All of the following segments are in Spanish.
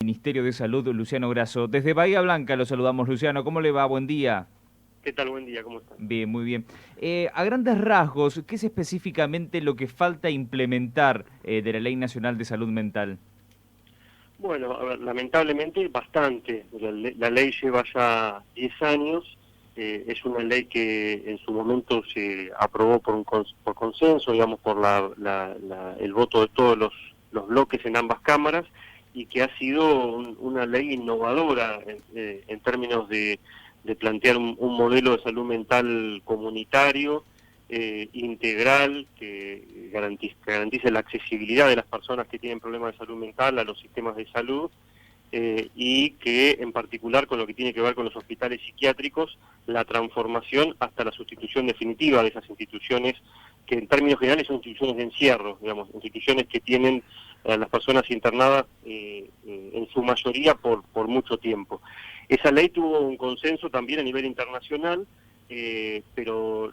Ministerio de Salud, Luciano Grasso. Desde Bahía Blanca lo saludamos, Luciano. ¿Cómo le va? Buen día. ¿Qué tal? Buen día, ¿cómo están? Bien, muy bien. A grandes rasgos, ¿qué es específicamente lo que falta implementar de la Ley Nacional de Salud Mental? Bueno, a ver, lamentablemente bastante. La ley lleva ya 10 años, es una ley que en su momento se aprobó por consenso, digamos, por el voto de todos los bloques en ambas cámaras, y que ha sido una ley innovadora en términos de plantear un modelo de salud mental comunitario, integral, que garantice la accesibilidad de las personas que tienen problemas de salud mental a los sistemas de salud, y que en particular con lo que tiene que ver con los hospitales psiquiátricos, la transformación hasta la sustitución definitiva de esas instituciones, que en términos generales son instituciones de encierro, digamos, instituciones que tienen a las personas internadas en su mayoría por mucho tiempo. Esa ley tuvo un consenso también a nivel internacional, pero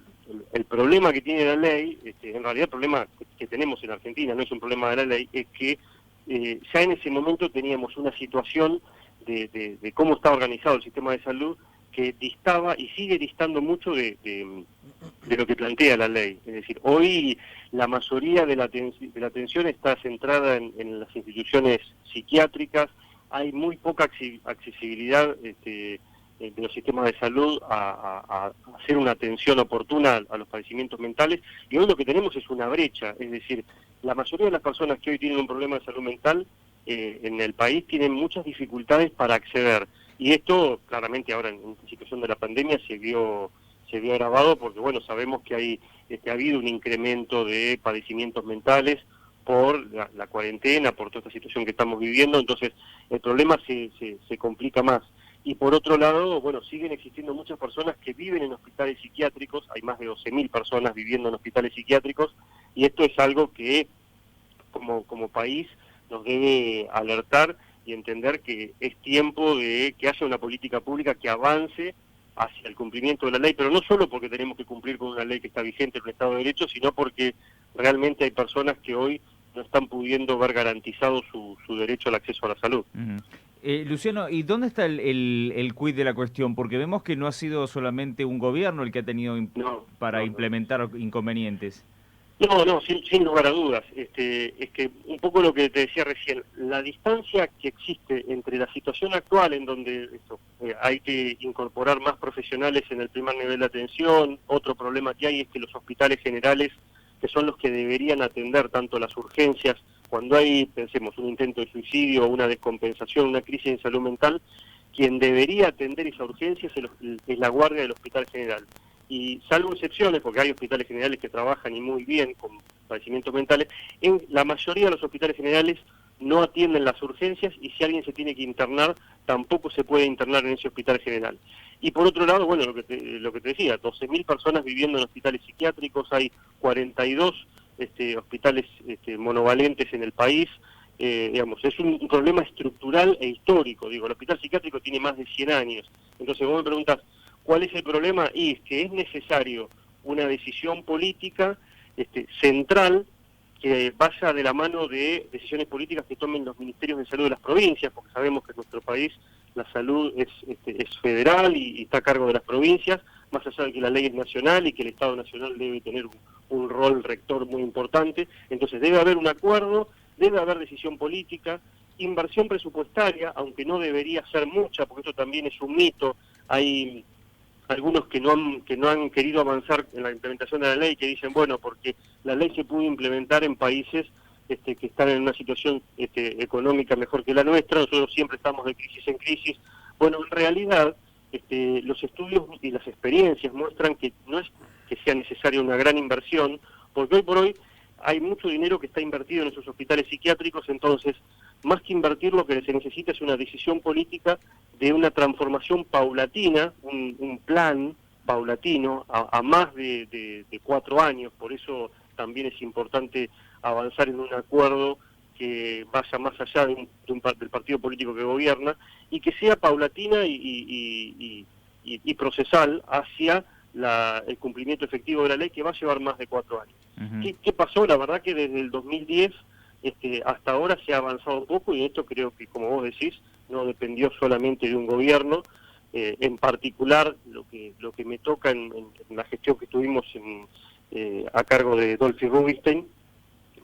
el problema que tiene la ley, en realidad el problema que tenemos en Argentina, no es un problema de la ley, es que ya en ese momento teníamos una situación de cómo está organizado el sistema de salud que distaba y sigue distando mucho de lo que plantea la ley. Es decir, hoy la mayoría de la atención está centrada en las instituciones psiquiátricas, hay muy poca accesibilidad de los sistemas de salud a hacer una atención oportuna a los padecimientos mentales, y hoy lo que tenemos es una brecha, es decir, la mayoría de las personas que hoy tienen un problema de salud mental en el país tienen muchas dificultades para acceder, y esto claramente ahora en situación de la pandemia se vio agravado porque, bueno, sabemos que ha habido un incremento de padecimientos mentales por la cuarentena, por toda esta situación que estamos viviendo, entonces el problema se complica más. Y por otro lado, bueno, siguen existiendo muchas personas que viven en hospitales psiquiátricos, hay más de 12.000 personas viviendo en hospitales psiquiátricos, y esto es algo que como país nos debe alertar y entender que es tiempo de que haya una política pública que avance hacia el cumplimiento de la ley, pero no solo porque tenemos que cumplir con una ley que está vigente en un Estado de Derecho, sino porque realmente hay personas que hoy no están pudiendo ver garantizado su derecho al acceso a la salud. Ujú. Luciano, ¿y dónde está el quid de la cuestión? Porque vemos que no ha sido solamente un gobierno el que ha tenido No, para no, no. implementar inconvenientes. No, sin lugar a dudas. Es que un poco lo que te decía recién, la distancia que existe entre la situación actual, en donde hay que incorporar más profesionales en el primer nivel de atención, otro problema que hay es que los hospitales generales, que son los que deberían atender tanto las urgencias, cuando hay, pensemos, un intento de suicidio, una descompensación, una crisis de salud mental, quien debería atender esa urgencia es la guardia del hospital general. Y salvo excepciones, porque hay hospitales generales que trabajan y muy bien con padecimientos mentales, en la mayoría de los hospitales generales no atienden las urgencias, y si alguien se tiene que internar, tampoco se puede internar en ese hospital general. Y por otro lado, bueno, lo que te decía, 12.000 personas viviendo en hospitales psiquiátricos, hay 42 hospitales monovalentes en el país, digamos, es un problema estructural e histórico. Digo, el hospital psiquiátrico tiene más de 100 años, entonces vos me preguntas, ¿cuál es el problema? Y es que es necesario una decisión política central que vaya de la mano de decisiones políticas que tomen los ministerios de salud de las provincias, porque sabemos que en nuestro país la salud es federal y está a cargo de las provincias, más allá de que la ley es nacional y que el Estado nacional debe tener un rol rector muy importante. Entonces debe haber un acuerdo, debe haber decisión política, inversión presupuestaria, aunque no debería ser mucha, porque esto también es un mito. Hay algunos que no han querido avanzar en la implementación de la ley, que dicen, bueno, porque la ley se pudo implementar en países que están en una situación económica mejor que la nuestra, nosotros siempre estamos de crisis en crisis. Bueno, en realidad los estudios y las experiencias muestran que no es que sea necesaria una gran inversión, porque hoy por hoy hay mucho dinero que está invertido en esos hospitales psiquiátricos, entonces, más que invertir, lo que se necesita es una decisión política de una transformación paulatina, un plan paulatino a más de 4 años. Por eso también es importante avanzar en un acuerdo que vaya más allá del partido político que gobierna, y que sea paulatina y procesal hacia el cumplimiento efectivo de la ley, que va a llevar más de 4 años. Ujú. ¿Qué pasó? La verdad que desde el 2010 hasta ahora se ha avanzado poco y esto creo que, como vos decís, no dependió solamente de un gobierno. En particular, lo que me toca en la gestión que tuvimos a cargo de Dolphy Rubinstein,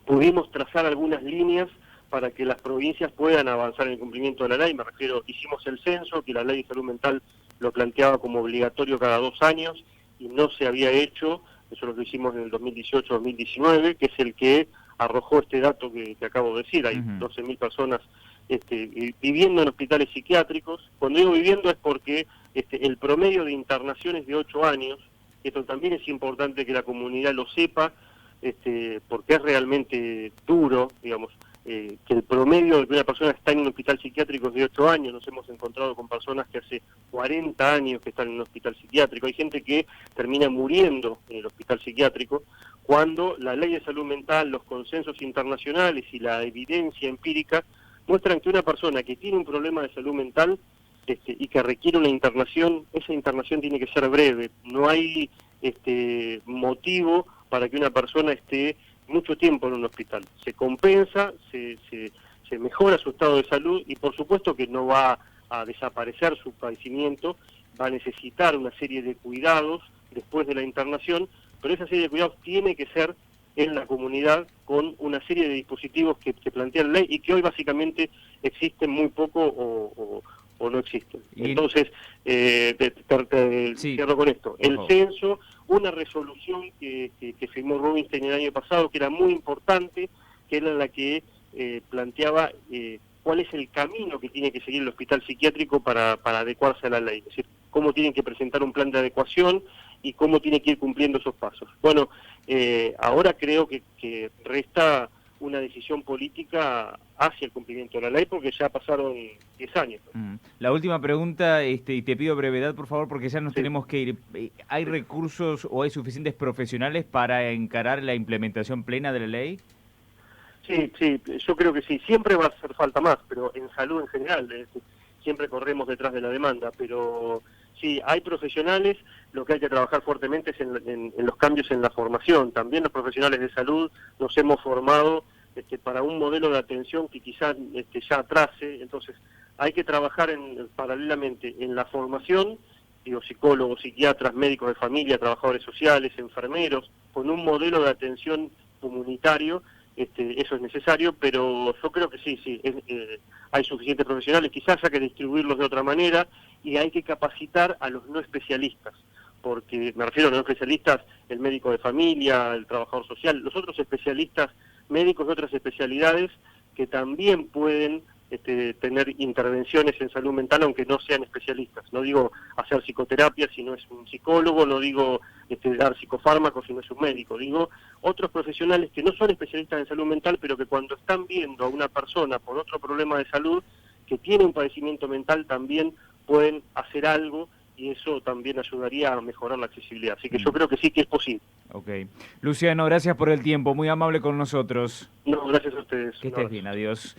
pudimos trazar algunas líneas para que las provincias puedan avanzar en el cumplimiento de la ley. Me refiero, hicimos el censo, que la ley de salud mental lo planteaba como obligatorio cada 2 años y no se había hecho. Eso lo hicimos en el 2018-2019, que es el que arrojó este dato que acabo de decir. Hay 12.000 personas viviendo en hospitales psiquiátricos. Cuando digo viviendo es porque el promedio de internaciones de 8 años, esto también es importante que la comunidad lo sepa, porque es realmente duro, digamos, que el promedio de una persona que está en un hospital psiquiátrico es de 8 años. Nos hemos encontrado con personas que hace 40 años que están en un hospital psiquiátrico. Hay gente que termina muriendo en el hospital psiquiátrico cuando la ley de salud mental, los consensos internacionales y la evidencia empírica muestran que una persona que tiene un problema de salud mental y que requiere una internación, esa internación tiene que ser breve. No hay motivo para que una persona esté mucho tiempo en un hospital. Se compensa, se mejora su estado de salud y por supuesto que no va a desaparecer su padecimiento, va a necesitar una serie de cuidados después de la internación, pero esa serie de cuidados tiene que ser en la comunidad con una serie de dispositivos que plantea la ley y que hoy básicamente existen muy poco o no existen. Entonces, cierro con esto. El censo, una resolución que firmó Rubinstein el año pasado, que era muy importante, que era la que planteaba cuál es el camino que tiene que seguir el hospital psiquiátrico para adecuarse a la ley. Es decir, cómo tienen que presentar un plan de adecuación y cómo tiene que ir cumpliendo esos pasos. Bueno, ahora creo que resta una decisión política hacia el cumplimiento de la ley, porque ya pasaron 10 años. La última pregunta, y te pido brevedad, por favor, porque ya nos tenemos que ir. ¿Hay recursos o hay suficientes profesionales para encarar la implementación plena de la ley? Sí, yo creo que sí. Siempre va a hacer falta más, pero en salud en general, siempre corremos detrás de la demanda, pero sí, hay profesionales. Lo que hay que trabajar fuertemente es en los cambios en la formación. También los profesionales de salud nos hemos formado para un modelo de atención que quizás ya atrase. Entonces hay que trabajar paralelamente en la formación, digo, psicólogos, psiquiatras, médicos de familia, trabajadores sociales, enfermeros, con un modelo de atención comunitario. Eso es necesario, pero yo creo que sí, hay suficientes profesionales. Quizás hay que distribuirlos de otra manera y hay que capacitar a los no especialistas, porque me refiero a los no especialistas, el médico de familia, el trabajador social, los otros especialistas médicos de otras especialidades que también pueden tener intervenciones en salud mental aunque no sean especialistas. No digo hacer psicoterapia si no es un psicólogo, no digo dar psicofármacos si no es un médico, digo otros profesionales que no son especialistas en salud mental, pero que cuando están viendo a una persona por otro problema de salud que tiene un padecimiento mental también pueden hacer algo y eso también ayudaría a mejorar la accesibilidad. Así que yo creo que sí que es posible. Ok. Luciano, gracias por el tiempo, muy amable con nosotros. No, gracias a ustedes. Que estés bien, adiós.